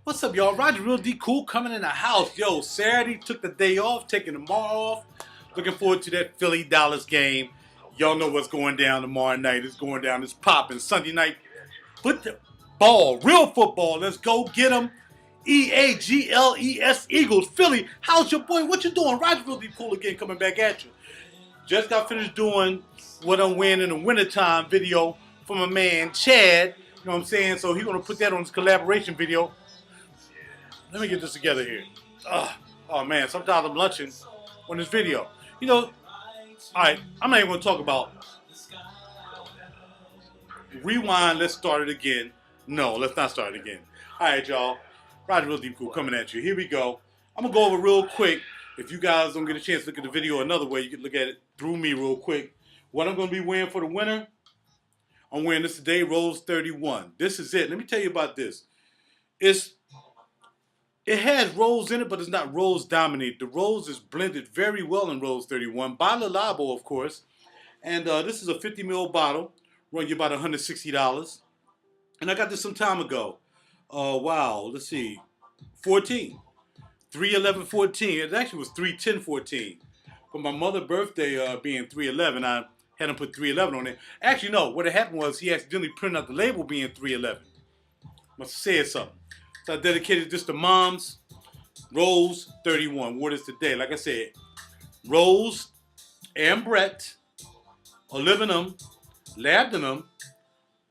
What's up, y'all? Roger Real D Cool coming in the house. Yo, Saturday took the day off, taking tomorrow off. Looking forward to that Philly Dallas game. Y'all know what's going down tomorrow night. It's going down. It's popping. Sunday night, put the ball, real football. Let's go get them. Eagles, Eagles, Philly. How's your boy? What you doing? Roger Real D Cool again, coming back at you. Just got finished doing what I'm wearing in the wintertime video for my man Chad. You know what I'm saying? So he's gonna put that on his collaboration video. Let me get this together here. Oh man, sometimes I'm lunching on this video. You know, alright, I'm not even gonna talk about rewind, let's start it again. No, let's not start it again. Alright, y'all. Roger Real Deep Cool coming at you. Here we go. I'm gonna go over real quick. If you guys don't get a chance to look at the video another way, you can look at it through me real quick. What I'm gonna be wearing for the winter, I'm wearing this today, Rose 31. This is it. Let me tell you about this. It has rose in it, but it's not rose dominated. The rose is blended very well in Rose 31 by Le Labo, of course. And this is a 50 ml bottle, run you about $160. And I got this some time ago. Wow, let's see, 14, 3/11/14. It actually was 3/10/14. But my mother's birthday being 3/11, I had him put 3/11 on it. Actually, no. What had happened was he accidentally printed out the label being 3/11. Must have said something. So I dedicated this to Mom's. Rose 31. Wore this today. Like I said, Rose, Ambrette, Olivinum, Labdanum,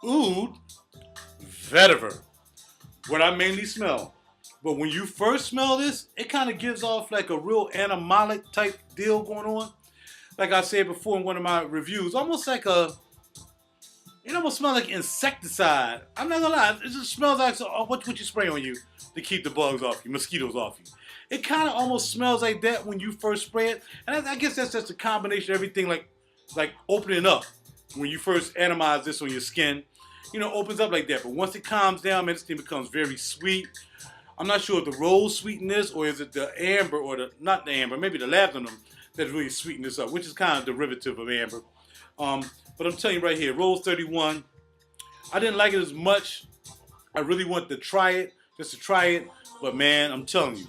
Oud, Vetiver. What I mainly smell. But when you first smell this, it kind of gives off like a real animalic type deal going on. Like I said before in one of my reviews, almost like it almost smells like insecticide. I'm not gonna lie, it just smells like what you spray on you to keep the bugs off you, mosquitoes off you. It kind of almost smells like that when you first spray it, and I guess that's just a combination of everything, like opening up when you first atomize this on your skin. You know, opens up like that. But once it calms down, man, this thing becomes very sweet. I'm not sure if the rose sweetened this or is it the amber or not the amber, maybe the labdanum that really sweetened this up, which is kind of derivative of amber. But I'm telling you right here, Rose 31, I didn't like it as much. I really wanted to try it, just to try it. But man, I'm telling you,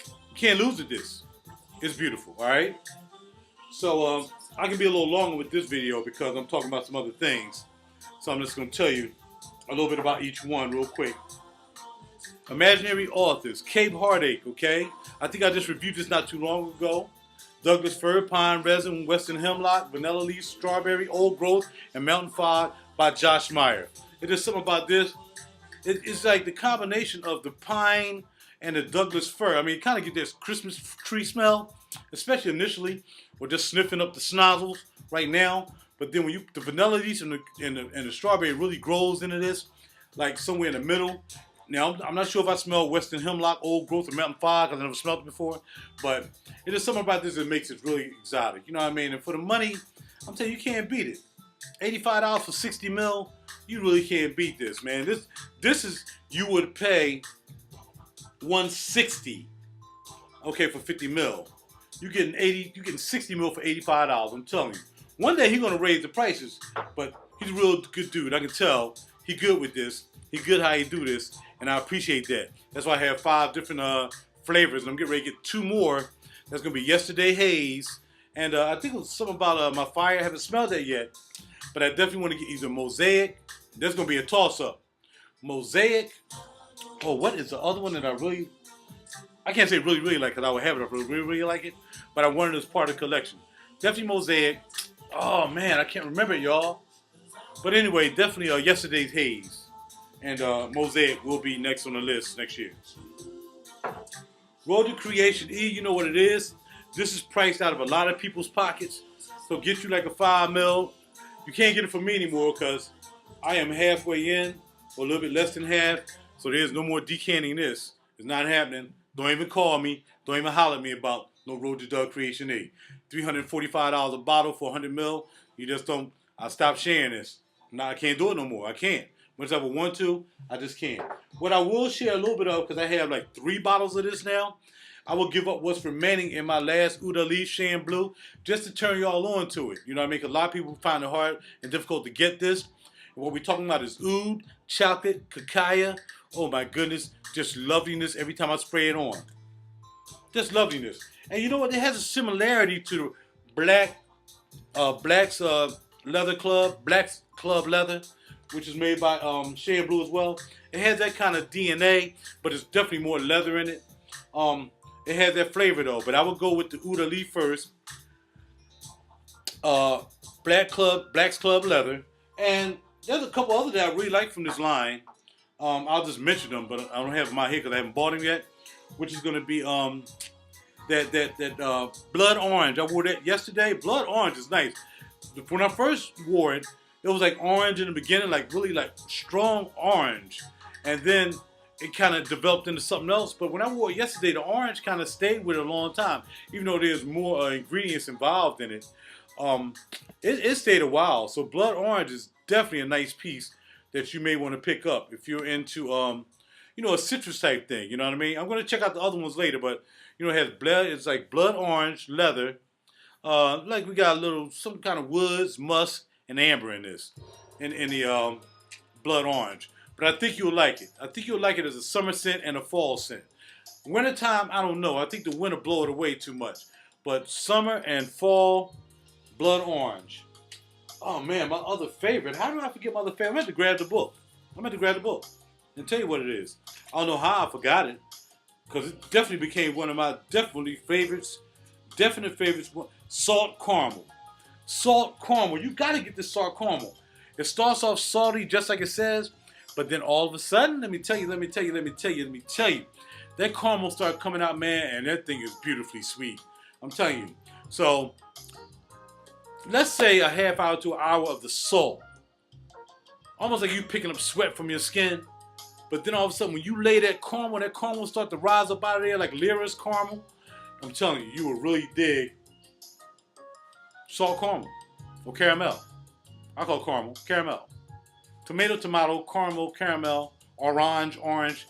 you can't lose with this. It's beautiful, all right? So I can be a little longer with this video because I'm talking about some other things. So I'm just going to tell you a little bit about each one real quick. Imaginary authors, Cape Heartache, okay? I think I just reviewed this not too long ago. Douglas Fir, Pine Resin, Western Hemlock, Vanilla Leaf, Strawberry, Old Growth, and Mountain Fog by Josh Meyer. It is something about this. It's like the combination of the pine and the Douglas Fir. I mean, you kind of get this Christmas tree smell, especially initially, or just sniffing up the snozzles right now. But then when the vanilla leaf and the strawberry really grows into this, like somewhere in the middle. Now, I'm not sure if I smell Western Hemlock, Old Growth, or Mountain Fog because I never smelled it before. But it is something about this that makes it really exotic. You know what I mean? And for the money, I'm telling you, you can't beat it. $85 for 60 mil, you really can't beat this, man. This is, you would pay $160, okay, for 50 mil. You're getting 60 mil for $85. I'm telling you. One day he's gonna raise the prices, but he's a real good dude. I can tell he good with this. He good how he do this, and I appreciate that. That's why I have 5 different flavors, and I'm getting ready to get 2 more. That's gonna be Yesterday Haze, and I think it was something about my fire. I haven't smelled that yet, but I definitely want to get either Mosaic. There's gonna be a toss-up. Mosaic. Oh, what is the other one that I can't say really like because I would have it if I really like it, but I wanted it as part of the collection. Definitely Mosaic. Oh man, I can't remember it, y'all. But anyway, definitely Yesterday's Haze. And Mosaic will be next on the list next year. Road to Creation E, you know what it is. This is priced out of a lot of people's pockets. So get you like a 5 mil. You can't get it from me anymore because I am halfway in, or a little bit less than half. So there's no more decanting this. It's not happening. Don't even call me. Don't even holler at me about no Road to Creation E. $345 a bottle for 100 mil. You just don't. I stopped sharing this. Now I can't do it no more. I can't. Once I would want to, I just can't. What I will share a little bit of, because I have like 3 bottles of this now, I will give up what's remaining in my last Oud Leaf Shane Blue just to turn y'all on to it. You know what I mean? Because a lot of people find it hard and difficult to get this. And what we're talking about is oud, chocolate, cacao, Oh my goodness, just loveliness every time I spray it on. Just loveliness. And you know what? It has a similarity to Black's Leather Club, Black's Club Leather, which is made by Shea Blue as well. It has that kind of DNA, but it's definitely more leather in it. It has that flavor though, but I would go with the Uda Leaf first. Black's Club Leather, and there's a couple other that I really like from this line. I'll just mention them, but I don't have them out here because I haven't bought them yet. Which is going to be that blood orange. I wore that yesterday. Blood orange is nice. When I first wore it, it was like orange in the beginning, like really like strong orange, and then it kind of developed into something else. But when I wore it yesterday, the orange kind of stayed with it a long time, even though there's more ingredients involved in it. It stayed a while. So blood orange is definitely a nice piece that you may want to pick up if you're into a citrus type thing. You know what I mean? I'm going to check out the other ones later, but it has blood. It's like blood orange leather. Like we got some kind of woods, musk, and amber in this, in the blood orange. But I think you'll like it. I think you'll like it as a summer scent and a fall scent. Wintertime, I don't know. I think the winter blow it away too much. But summer and fall, blood orange. Oh man, my other favorite. How do I forget my other favorite? I'm going to grab the book. And tell you what it is. I don't know how I forgot it, because it definitely became one of my favorites. Definite favorites. Salt caramel. Salt caramel. You got to get this salt caramel. It starts off salty, just like it says, but then all of a sudden, let me tell you, that caramel started coming out, man, and that thing is beautifully sweet. I'm telling you. So, let's say a half hour to an hour of the salt. Almost like you picking up sweat from your skin. But then all of a sudden, when you lay that caramel start to rise up out of there like Lyra's caramel. I'm telling you, you will really dig salt caramel or caramel. I call it caramel. Tomato, caramel, orange.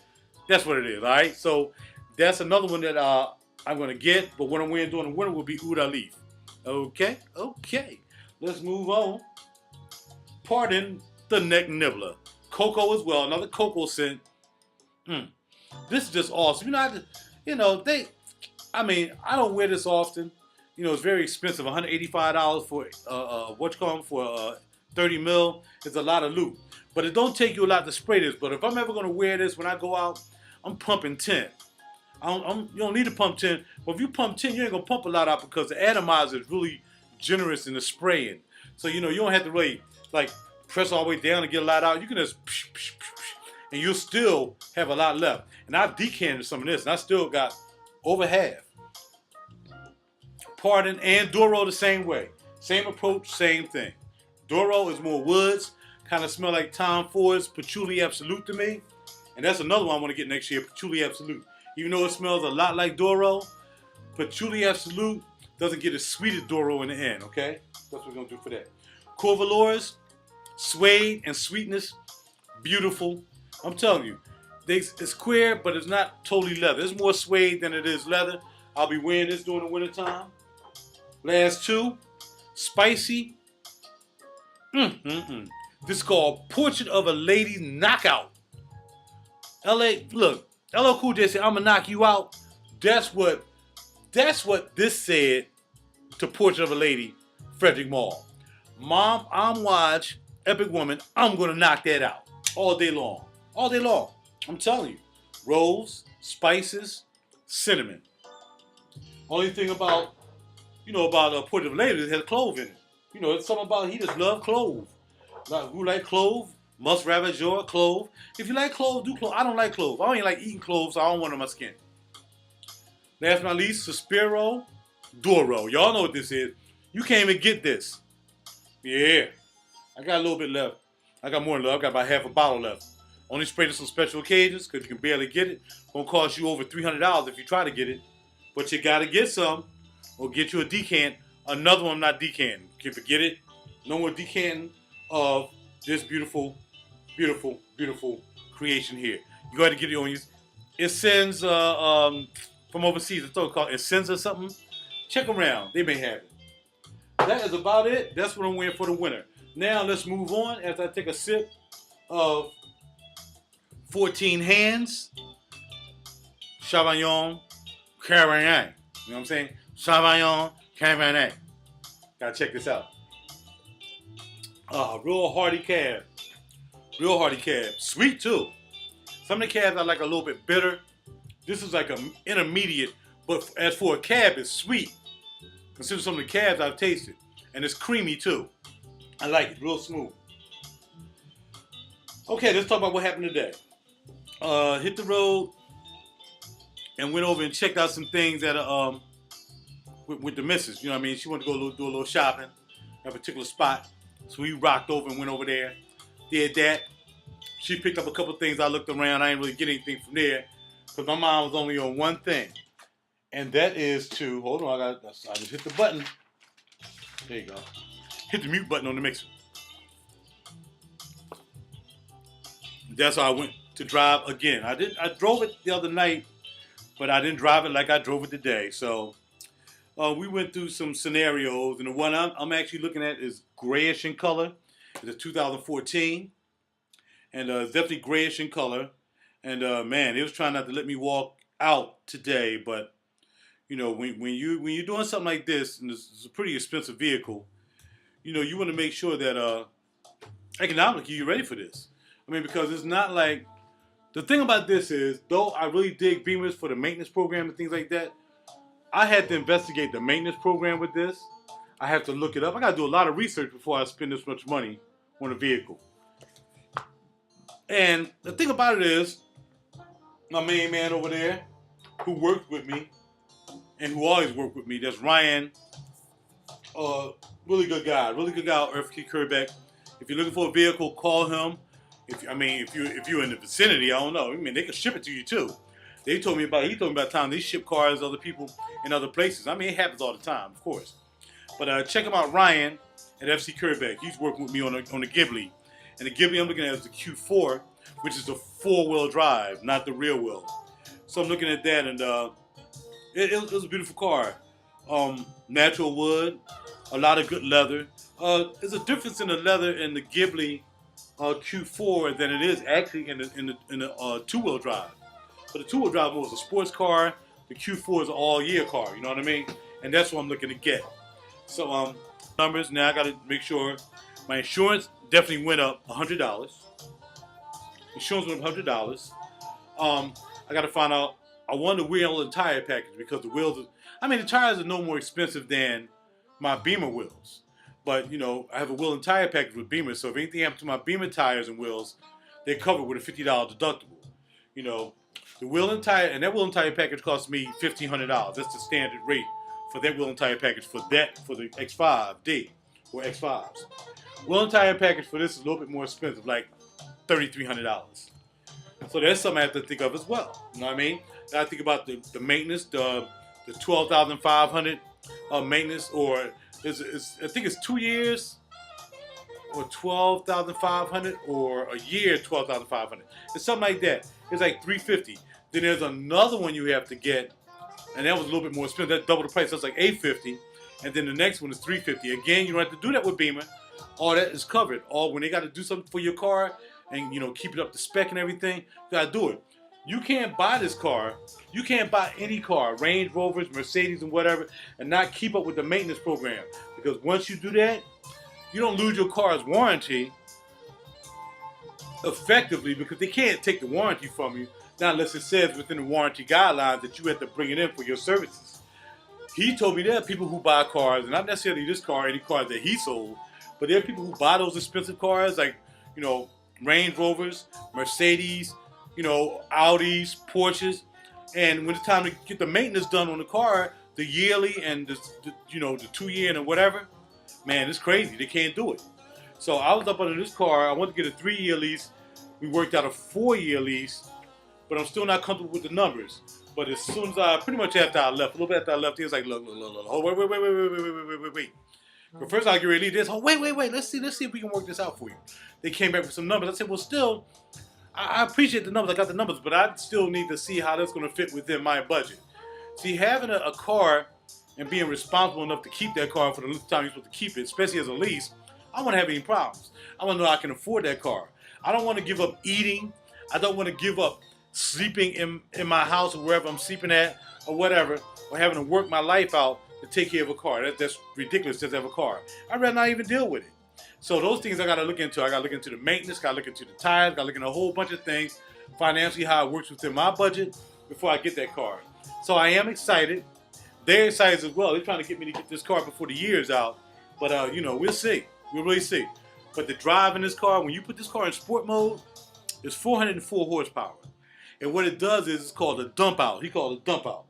That's what it is, all right? So that's another one that I'm going to get. But what I'm wearing during the winter will be Uda Leaf. Okay. Let's move on. Pardon the neck nibbler. Cocoa as well, another cocoa scent. This is just awesome. I don't wear this often. It's very expensive. $185 for 30 mil. It's a lot of loot. But it don't take you a lot to spray this. But if I'm ever gonna wear this when I go out, I'm pumping 10. You don't need to pump 10. But if you pump 10, you ain't gonna pump a lot out because the atomizer is really generous in the spraying. So you don't have to really press all the way down and get a lot out. You can just and you'll still have a lot left. And I've decanted some of this, and I still got over half. Pardon and Doro the same way. Same approach, same thing. Doro is more woods, kind of smell like Tom Ford's Patchouli Absolute to me. And that's another one I want to get next year, Patchouli Absolute. Even though it smells a lot like Doro, Patchouli Absolute doesn't get as sweet as Doro in the end, okay? That's what we're going to do for that. Corvalores, suede and sweetness, beautiful. I'm telling you, it's queer, but it's not totally leather. It's more suede than it is leather. I'll be wearing this during the wintertime. Last two, spicy. This is called Portrait of a Lady Knockout. LL Cool J said, "I'm gonna knock you out." That's what this said to Portrait of a Lady, Frederick Mall. Mom, I'm watch Epic Woman. I'm gonna knock that out all day long. All day long. I'm telling you. Rose, spices, cinnamon. Only thing about Portrait of a Lady, it has clove in it. It's something about he just love clove. Who like clove? Must RajuR, clove. If you like clove, do clove. I don't like clove. I don't even like eating cloves, so I don't want it on my skin. Last but not least, Suspiro, Doro. Y'all know what this is. You can't even get this. Yeah. I got a little bit left. I got more than left. I got about half a bottle left. Only spray this on special occasions because you can barely get it. Gonna cost you over $300 if you try to get it. But you gotta get some or get you a decant. Another one I'm not decanting. You can forget it. No more decanting of this beautiful, beautiful, beautiful creation here. You gotta get it on you. It sends from overseas. It's called Essence or something. Check around. They may have it. That is about it. That's what I'm wearing for the winter. Now let's move on as I take a sip of 14 hands, Chevignon Cabernet. You know what I'm saying? Chevignon Cabernet. Gotta check this out. Real hearty cab. Real hearty cab. Sweet too. Some of the cabs are like a little bit bitter. This is like an intermediate, but as for a cab, it's sweet. Consider some of the cabs I've tasted. And it's creamy too. I like it, real smooth. Okay, let's talk about what happened today. Hit the road and went over and checked out some things that with the missus. You know what I mean? She wanted to go do a little shopping at a particular spot. So we rocked over and went over there. Did that. She picked up a couple things. I looked around. I didn't really get anything from there because my mind was only on one thing. And that is to, hold on, I just hit the button. There you go. Hit the mute button on the mixer. That's how I went to drive again. I drove it the other night, but I didn't drive it like I drove it today. So we went through some scenarios, and the one I'm actually looking at is grayish in color. It's a 2014, and it's definitely grayish in color. And man, it was trying not to let me walk out today, but you know, when you're doing something like this, and it's a pretty expensive vehicle, you know, you want to make sure that economically you're ready for this. I mean, because it's not like, the thing about this is, though I really dig Beamers for the maintenance program and things like that, I had to investigate the maintenance program with this. I have to look it up. I got to do a lot of research before I spend this much money on a vehicle. And the thing about it is, my main man over there, who worked with me, and who always worked with me, that's Ryan. Really good guy out Earth Key Kerbeck. If you're looking for a vehicle, call him. If you're in the vicinity, I don't know. I mean, they can ship it to you too. He told me about time they ship cars to other people in other places. I mean, it happens all the time, of course. But check him out, Ryan at FC Kerbeck. He's working with me on the Ghibli. And the Ghibli I'm looking at is the Q4, which is the 4-wheel drive, not the rear wheel. So I'm looking at that, and it was a beautiful car. Natural wood, a lot of good leather. There's a difference in the leather in the Ghibli Q4 than it is actually in the 2-wheel drive. But the 2-wheel drive was a sports car. The Q4 is an all-year car. You know what I mean? And that's what I'm looking to get. So numbers. Now I got to make sure my insurance definitely went up $100. Insurance went up $100. I got to find out. I want the wheel and tire package because the wheels. The tires are no more expensive than my Beamer wheels. But, you know, I have a wheel and tire package with Beamer, so if anything happens to my Beamer tires and wheels, they're covered with a $50 deductible. You know, the wheel and tire, and that wheel and tire package cost me $1,500. That's the standard rate for that wheel and tire package for the X5D or X5s. Wheel and tire package for this is a little bit more expensive, like $3,300. So that's something I have to think of as well. You know what I mean? I think about the maintenance, the $12,500 maintenance, or I think it's 2 years or $12,500, or a year $12,500. It's something like that. It's like $350. Then there's another one you have to get, and that was a little bit more expensive. That's double the price. That's like $850. And then the next one is $350. Again, you don't have to do that with Beamer. All that is covered. When they got to do something for your car and, you know, keep it up to spec and everything, you got to do it. You can't buy this car. You can't buy any car, Range Rovers, Mercedes, and whatever, and not keep up with the maintenance program. Because once you do that, you don't lose your car's warranty effectively, because they can't take the warranty from you, not unless it says within the warranty guidelines that you have to bring it in for your services. He told me there are people who buy cars, and not necessarily this car, any car that he sold, but there are people who buy those expensive cars, like, you know, Range Rovers, Mercedes, you know, Audis, Porsches, and when it's time to get the maintenance done on the car, the yearly and the 2-year and whatever, man, it's crazy. They can't do it. So I was up under this car. I wanted to get a 3-year lease. We worked out a 4-year lease, but I'm still not comfortable with the numbers. But as soon as pretty much after I left, a little bit after I left, he was like, look, oh, wait. But first I get ready to leave this. Oh, wait. Let's see if we can work this out for you. They came back with some numbers. I said, well, still, I appreciate the numbers. I got the numbers, but I still need to see how that's going to fit within my budget. See, having a car and being responsible enough to keep that car for the time you're supposed to keep it, especially as a lease, I don't want to have any problems. I want to know I can afford that car. I don't want to give up eating. I don't want to give up sleeping in my house or wherever I'm sleeping at or whatever, or having to work my life out to take care of a car. That's ridiculous to have a car. I'd rather not even deal with it. So those things I got to look into. I got to look into the maintenance, got to look into the tires, got to look into a whole bunch of things, financially how it works within my budget before I get that car. So I am excited. They're excited as well. They're trying to get me to get this car before the year's out. But, we'll see. We'll really see. But the drive in this car, when you put this car in sport mode, it's 404 horsepower. And what it does is it's called a dump out. He called it a dump out.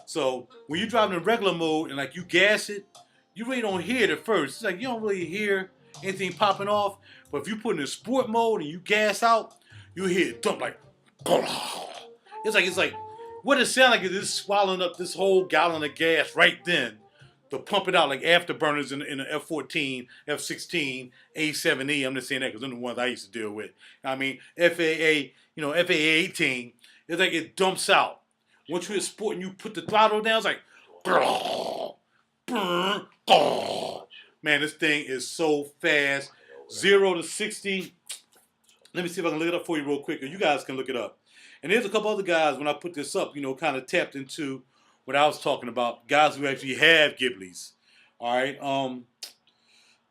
So when you're driving in regular mode and like you gas it, you really don't hear it at first. It's like you don't really hear anything popping off. But if you put it in sport mode and you gas out, you hear it dump like, it's like what it sounds like is it's swallowing up this whole gallon of gas right then to pump it out like afterburners in the F14, F16, A7E. I'm just saying that because they're the ones I used to deal with. I mean, FAA 18, it's like it dumps out. Once you hit sport and you put the throttle down, it's like, man, this thing is so fast. 0 to 60. Let me see if I can look it up for you real quick, or you guys can look it up. And there's a couple other guys, when I put this up, kind of tapped into what I was talking about. Guys who actually have Ghiblis. All right.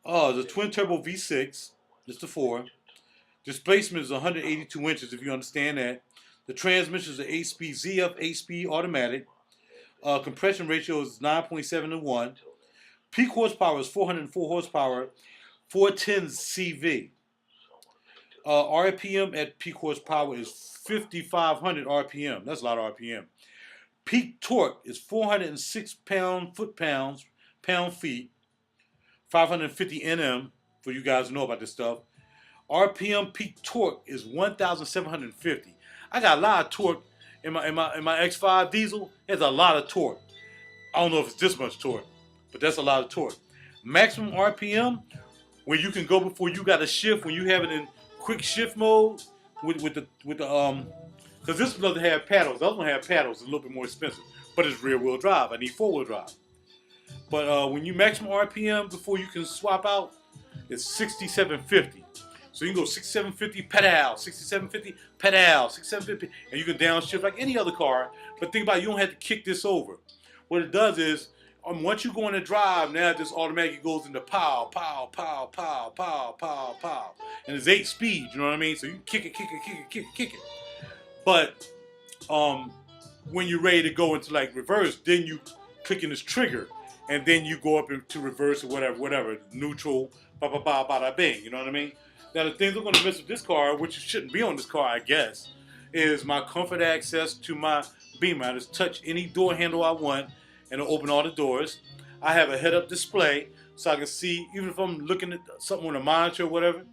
The twin turbo V6. It's the 4. Displacement is 182 inches, if you understand that. The transmission is an 8-speed ZF 8-speed automatic. Compression ratio is 9.7 to 1. Peak horsepower is 404 horsepower, 410 CV. RPM at peak horsepower is 5,500 RPM. That's a lot of RPM. Peak torque is 406 pound-feet, 550 Nm, for you guys to know about this stuff. RPM peak torque is 1,750. I got a lot of torque in my X5 diesel. There's a lot of torque. I don't know if it's this much torque, but that's a lot of torque. Maximum RPM, where you can go before you got a shift, when you have it in quick shift mode with the because this one doesn't have paddles. The other one have paddles. It's a little bit more expensive, but it's rear wheel drive. I need 4-wheel drive. But when you maximum RPM before you can swap out, it's 6,750. So you can go 6,750 pedal, 6,750 pedal, 6,750, and you can downshift like any other car. But think about it, you don't have to kick this over. What it does is, once you go in the drive, now it just automatically goes into pow, pow, pow, pow, pow, pow, pow. And it's 8 speed, you know what I mean? So you can kick it, kick it, kick it, kick it, kick it. But when you're ready to go into like reverse, then you click in this trigger, and then you go up into reverse or whatever, neutral, ba ba ba ba da bing. You know what I mean? Now the things I'm going to miss with this car, which shouldn't be on this car, I guess, is my comfort access to my Beamer. I just touch any door handle I want, and it'll open all the doors. I have a head-up display, so I can see, even if I'm looking at something on a monitor or whatever,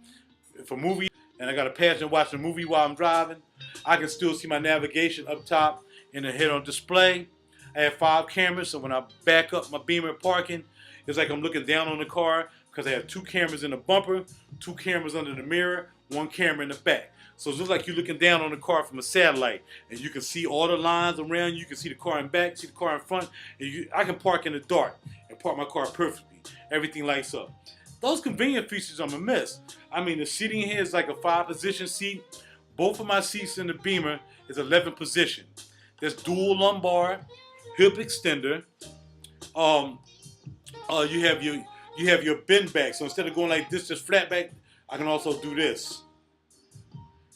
if a movie, and I got a passion watching a movie while I'm driving, I can still see my navigation up top in the head-on display. I have 5 cameras, so when I back up my Beamer parking, it's like I'm looking down on the car, because I have 2 cameras in the bumper, 2 cameras under the mirror, 1 camera in the back. So it looks like you're looking down on the car from a satellite, and you can see all the lines around you. You can see the car in back, see the car in front. And I can park in the dark and park my car perfectly. Everything lights up. Those convenient features I'm a miss. I mean, the seating here is like a 5-position seat. Both of my seats in the Beamer is 11 position. There's dual lumbar, hip extender. You have your bend back. So instead of going like this, just flat back, I can also do this.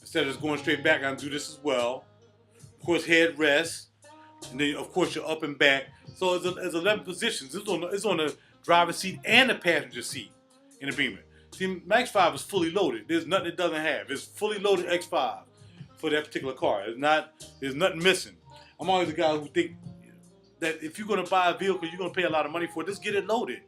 Instead of just going straight back, I can do this as well. Of course, head rest. And then, of course, you're up and back. So it's 11 positions. It's on the driver's seat and the passenger seat in the Beamer. See, my X5 is fully loaded. There's nothing it doesn't have. It's fully loaded X5 for that particular car. There's nothing missing. I'm always a guy who think that if you're going to buy a vehicle, you're going to pay a lot of money for it, just get it loaded.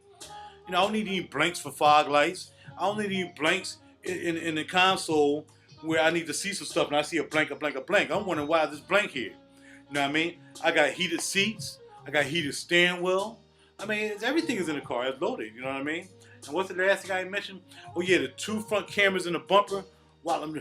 I don't need any blanks for fog lights. I don't need any blanks in the console where I need to see some stuff and I see a blank. I'm wondering why is this blank here? You know what I mean? I got heated seats. I got heated steering wheel. I mean, everything is in the car. It's loaded. You know what I mean? And what's the last thing I mentioned? Oh yeah, the 2 front cameras in the bumper while I'm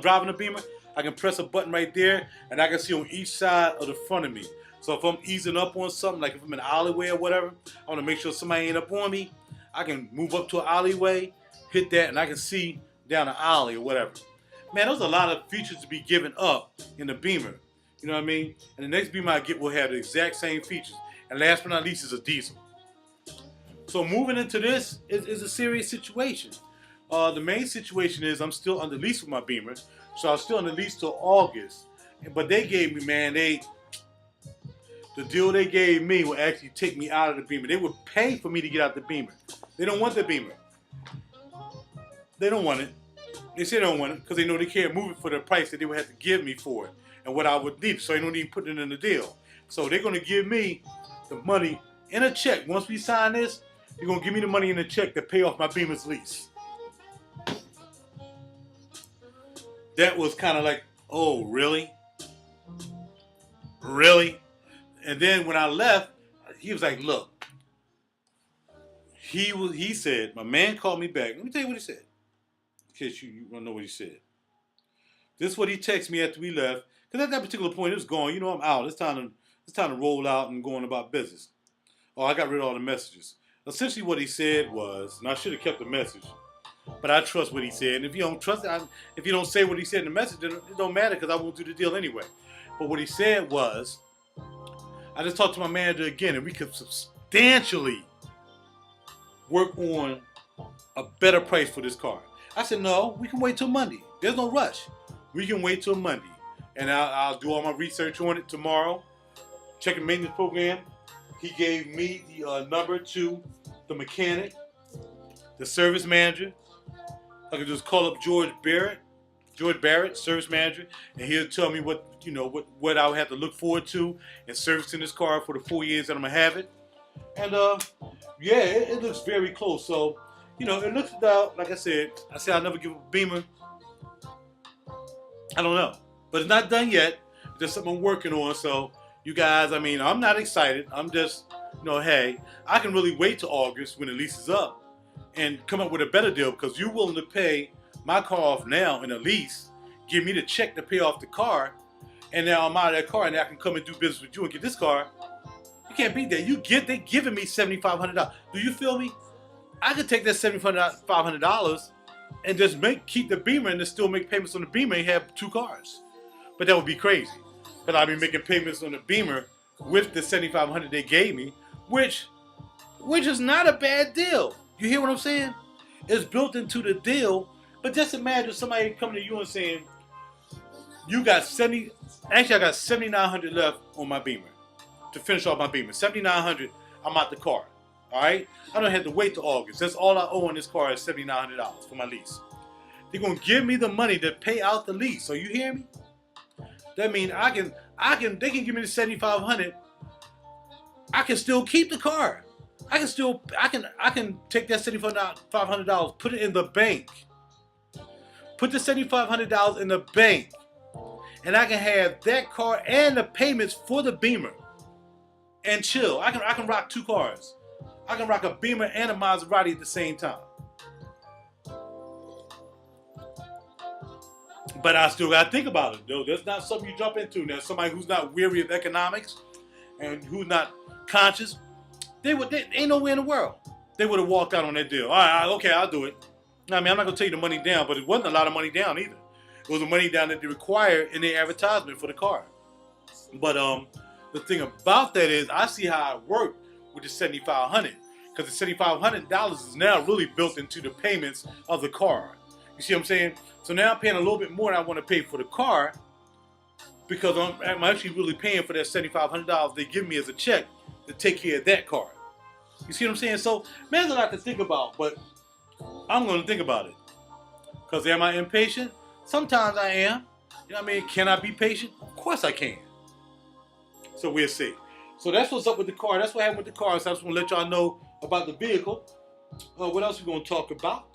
driving the Beamer. I can press a button right there and I can see on each side of the front of me. So if I'm easing up on something, like if I'm in an alleyway or whatever, I want to make sure somebody ain't up on me. I can move up to an alleyway, hit that, and I can see down the alley or whatever. Man, there's a lot of features to be given up in the Beamer. You know what I mean? And the next Beamer I get will have the exact same features. And last but not least is a diesel. So moving into this is a serious situation. The main situation is I'm still under lease with my Beamer. So I'm still under lease till August. But they gave me, man, the deal they gave me will actually take me out of the Beamer. They would pay for me to get out the Beamer. They don't want the Beamer. They don't want it. They say they don't want it because they know they can't move it for the price that they would have to give me for it and what I would need. So they don't even put it in the deal. So they're going to give me the money in a check. Once we sign this, they're going to give me the money in a check to pay off my Beamer's lease. That was kind of like, oh, really? Really? And then when I left, he was like, look. He said, my man called me back. Let me tell you what he said. In case you don't know what he said. This is what he texted me after we left. Because at that particular point, it was going, you know, I'm out. It's time to roll out and go on about business. Oh, I got rid of all the messages. Essentially what he said was, and I should have kept the message, but I trust what he said. And if you don't trust it, if you don't say what he said in the message, then it don't matter because I won't do the deal anyway. But what he said was, I just talked to my manager again, and we could substantially work on a better price for this car. I said, no, we can wait till Monday. There's no rush. We can wait till Monday. And I'll do all my research on it tomorrow. Check the maintenance program. He gave me the number to the mechanic, the service manager. I could just call up George Barrett, service manager, and he'll tell me what I would have to look forward to in servicing this car for the 4 years that I'm gonna have it. And yeah, it looks very close. So, it looks about, like I said I'll never give up a Beamer. I don't know. But it's not done yet. It's just something I'm working on. So, you guys, I'm not excited. I'm just, hey, I can really wait till August when the lease is up and come up with a better deal because you're willing to pay my car off now in a lease, give me the check to pay off the car, and now I'm out of that car and I can come and do business with you and get this car. You can't beat that. They giving me $7,500. Do you feel me? I could take that $7,500 and just keep the Beamer and then still make payments on the Beamer and have two cars. But that would be crazy. But I'd be making payments on the Beamer with the $7,500 they gave me, which is not a bad deal. You hear what I'm saying? It's built into the deal. But just imagine somebody coming to you and saying, I got $7,900 left on my Beamer to finish off my Beamer. $7,900, I'm out the car. All right? I don't have to wait till August. That's all I owe on this car is $7,900 for my lease. They're going to give me the money to pay out the lease. So you hear me? That means they can give me the $7,500. I can still keep the car. I can take that $7,500, put it in the bank. Put the $7,500 in the bank. And I can have that car and the payments for the Beamer. And chill. I can rock two cars. I can rock a Beamer and a Maserati at the same time. But I still got to think about it, though. That's not something you jump into. Now, somebody who's not weary of economics and who's not conscious, they ain't nowhere in the world. They would have walked out on that deal. All right, okay, I'll do it. I'm not going to tell you the money down, but it wasn't a lot of money down either. It was the money down that they required in their advertisement for the car. But the thing about that is I see how it worked with the $7,500 because the $7,500 is now really built into the payments of the car. You see what I'm saying? So now I'm paying a little bit more than I want to pay for the car because I'm actually really paying for that $7,500 they give me as a check to take care of that car. You see what I'm saying? So, man, there's a lot to think about, but I'm going to think about it. Because am I impatient? Sometimes I am. You know what I mean? Can I be patient? Of course I can. So we'll see. So that's what's up with the car. That's what happened with the car. So I just want to let y'all know about the vehicle. What else are we going to talk about?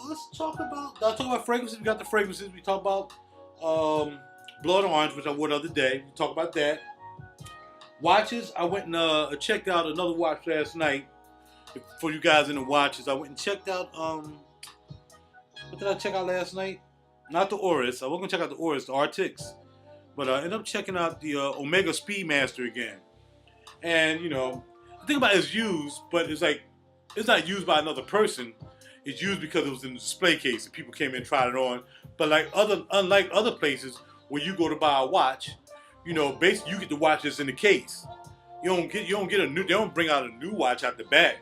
Let's talk about fragrances. We got the fragrances. We talk about Blood Orange, which I wore the other day. We talk about that. Watches. I went and checked out another watch last night. For you guys in the watches, I went and checked out. What did I check out last night? Not the Oris. I wasn't gonna check out the Oris, the Arctics, but I ended up checking out the Omega Speedmaster again. And the thing about it is used, but it's not used by another person. It's used because it was in the display case and people came in and tried it on. But unlike other places where you go to buy a watch, basically you get the watch that's in the case. You don't get a new. They don't bring out a new watch out the back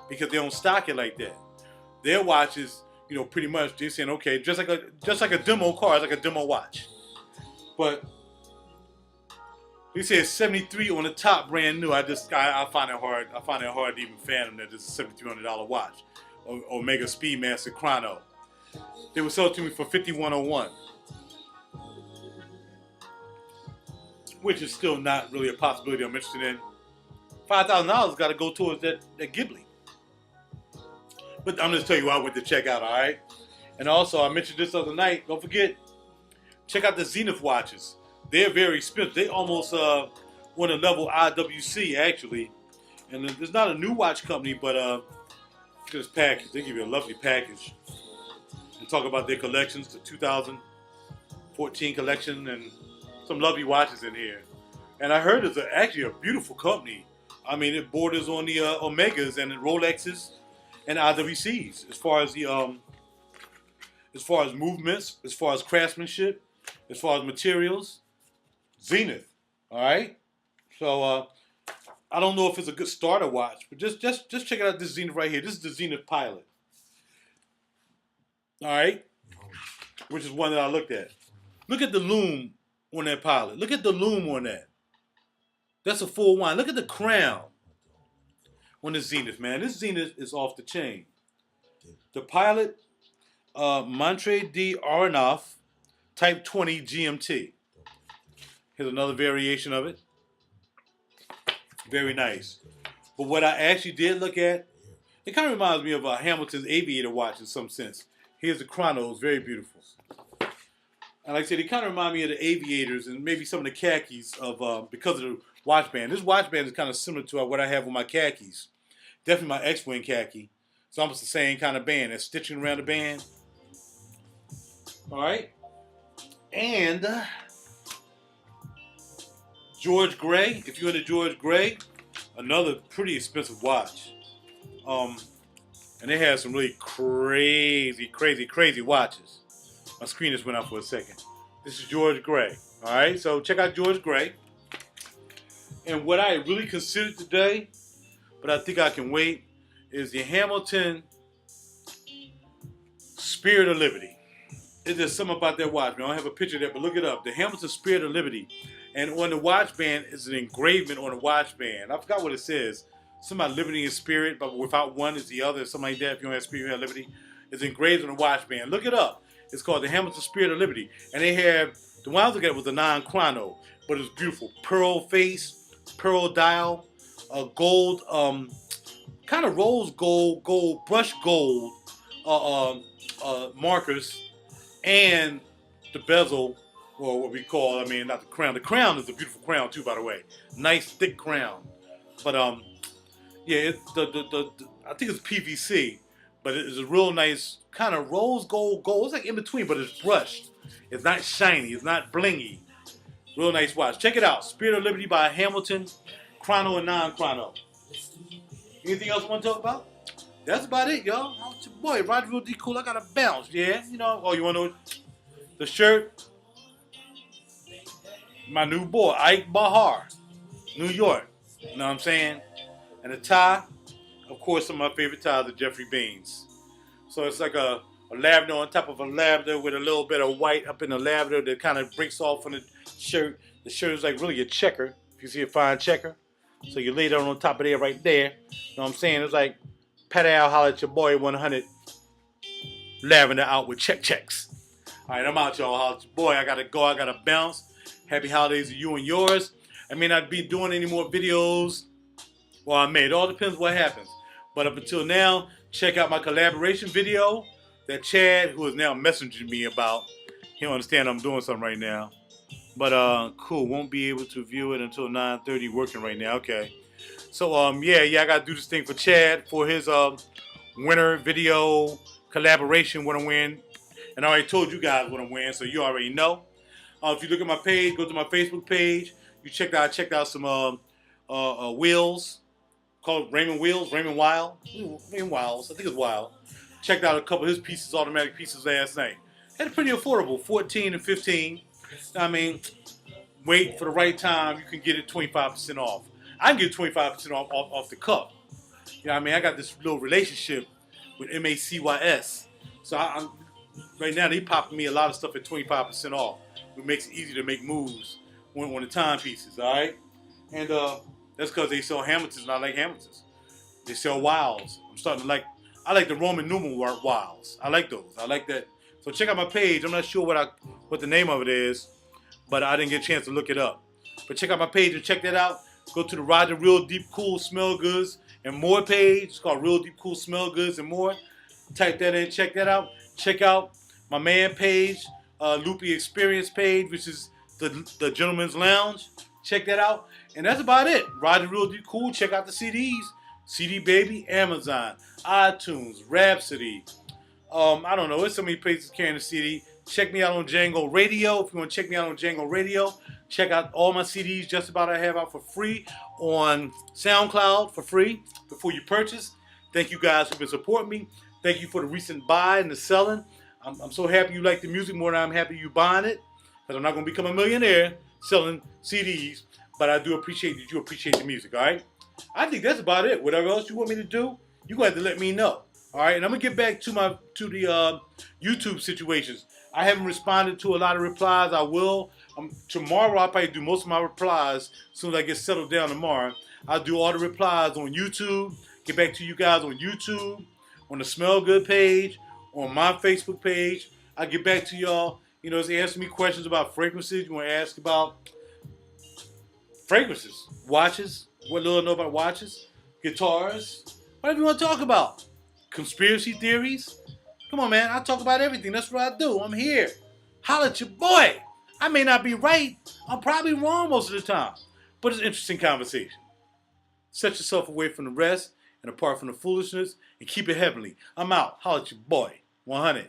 because they don't stock it like that. Their watches, pretty much they're saying, okay, just like a demo car, it's like a demo watch. But they say it's 73 on the top, brand new. I find it hard. I find it hard to even fathom that this is a $7,300 watch. Omega Speedmaster Chrono. They would sell it to me for $5,101, which is still not really a possibility I'm interested in. $5,000 got to go towards that Ghibli. But I'm just telling you what I went to check out, all right? And also, I mentioned this other night. Don't forget, check out the Zenith watches. They're very expensive. They almost won a level IWC, actually. And there's not a new watch company, but this package. They give you a lovely package. And talk about their collections, the 2014 collection, and some lovely watches in here. And I heard it's actually a beautiful company. I mean, it borders on the Omegas and the Rolexes and IWCs as far as movements, as far as craftsmanship, as far as materials. Zenith, all right. So I don't know if it's a good starter watch, but just check out this Zenith right here. This is the Zenith Pilot, all right, which is one that I looked at. Look at the lume on that Pilot. Look at the lume on that. That's a full wine. Look at the crown on the Zenith, man. This Zenith is off the chain. The Pilot, Montre D. Aronoff, Type 20 GMT. Here's another variation of it. Very nice. But what I actually did look at, it kind of reminds me of a Hamilton's Aviator watch in some sense. Here's the chronos, very beautiful. And like I said, they kind of remind me of the Aviators and maybe some of the khakis of because of the watch band. This watch band is kind of similar to what I have with my khakis. Definitely my X-Wing khaki. It's almost the same kind of band. That's stitching around the band. All right. And George Gray. If you're into George Gray, another pretty expensive watch. And they have some really crazy watches. My screen just went out for a second. This is George Gray. All right, so check out George Gray. And what I really considered today, but I think I can wait, is the Hamilton Spirit of Liberty. It's just something about that watch, man. I don't have a picture of that, but look it up. The Hamilton Spirit of Liberty. And on the watch band is an engraving on the watch band. I forgot what it says. Something about liberty and spirit, but without one is the other, something like that. If you don't have spirit, you have liberty. It's engraved on the watch band. Look it up. It's called the Hamilton Spirit of Liberty. And they have, the one I was looking at was the non-chrono, but it's beautiful. Pearl face, pearl dial, gold, kind of rose gold, brush gold markers, and the bezel, or what we call, not the crown. The crown is a beautiful crown too, by the way. Nice, thick crown. But, yeah, it's I think it's PVC, but it's a real nice kind of rose gold. It's like in between, but it's brushed. It's not shiny. It's not blingy. Real nice watch. Check it out. Spirit of Liberty by Hamilton, chrono and non-chrono. Anything else you want to talk about? That's about it, y'all. It's your boy, RajuR D. Cool. I got to bounce, yeah? You want to know the shirt? My new boy, Ike Bahar, New York. You know what I'm saying? And the tie, of course, some of my favorite ties are Jeffrey Bean's. So it's like a lavender on top of a lavender with a little bit of white up in the lavender that kind of breaks off from the shirt. The shirt is like really a checker, if you see a fine checker. So you lay that on top of there right there. You know what I'm saying? It's like, pat out, holla at your boy 100. Lavender out with checks. All right, I'm out, y'all. Holla at your boy. I got to go. I got to bounce. Happy holidays to you and yours. I may not be doing any more videos. Well, I may. It all depends what happens. But up until now, check out my collaboration video that Chad, who is now messaging me about. He don't understand I'm doing something right now. But, cool. Won't be able to view it until 9:30. Working right now. Okay. So, yeah, I got to do this thing for Chad for his winter video collaboration, what I'm wearing. And I already told you guys what I'm wearing, so you already know. If you look at my page, go to my Facebook page. You checked out some wheels called Raymond Wheels, Raymond Wiles. I think it's Wild. Checked out a couple of his pieces, automatic pieces last night. Had it pretty affordable, 14 and 15. I mean, wait for the right time, you can get it 25% off. I can get 25% off the cup. You know what I mean? I got this little relationship with MACYS. So right now they popping me a lot of stuff at 25% off. It makes it easy to make moves on the timepieces, all right? And that's because they sell Hamiltons and I like Hamiltons. They sell Wows. I like the Roman numeral Wows. I like those. I like that. So check out my page. I'm not sure what the name of it is, but I didn't get a chance to look it up. But check out my page and check that out. Go to the RajuR Real Deep Cool Smell Goods and More page. It's called Real Deep Cool Smell Goods and More. Type that in. Check that out. Check out my man page, Loopy Experience page, which is the Gentleman's Lounge. Check that out. And that's about it. RajuR Real Deep Cool. Check out the CDs. CD Baby, Amazon, iTunes, Rhapsody. I don't know. There's so many places carrying the CD. Check me out on Django Radio. If you want to check me out on Django Radio, check out all my CDs just about I have out for free on SoundCloud for free before you purchase. Thank you guys who've been supporting me. Thank you for the recent buy and the selling. I'm so happy you like the music more than I'm happy you buying it, because I'm not going to become a millionaire selling CDs, but I do appreciate that you appreciate the music, all right? I think that's about it. Whatever else you want me to do, you're going to have to let me know. All right, and I'm going to get back to the YouTube situations. I haven't responded to a lot of replies. I will. Tomorrow I'll probably do most of my replies as soon as I get settled down tomorrow. I'll do all the replies on YouTube. Get back to you guys on YouTube, on the Smell Good page, on my Facebook page. I'll get back to y'all. You know, answer me questions about fragrances. You want to ask about fragrances, watches, what little I know about watches, guitars, whatever you want to talk about. Conspiracy theories. Come on, man. I talk about everything. That's what I do. I'm here. Holla at your boy. I may not be right. I'm probably wrong most of the time. But it's an interesting conversation. Set yourself away from the rest and apart from the foolishness and keep it heavenly. I'm out. Holla at your boy. 100.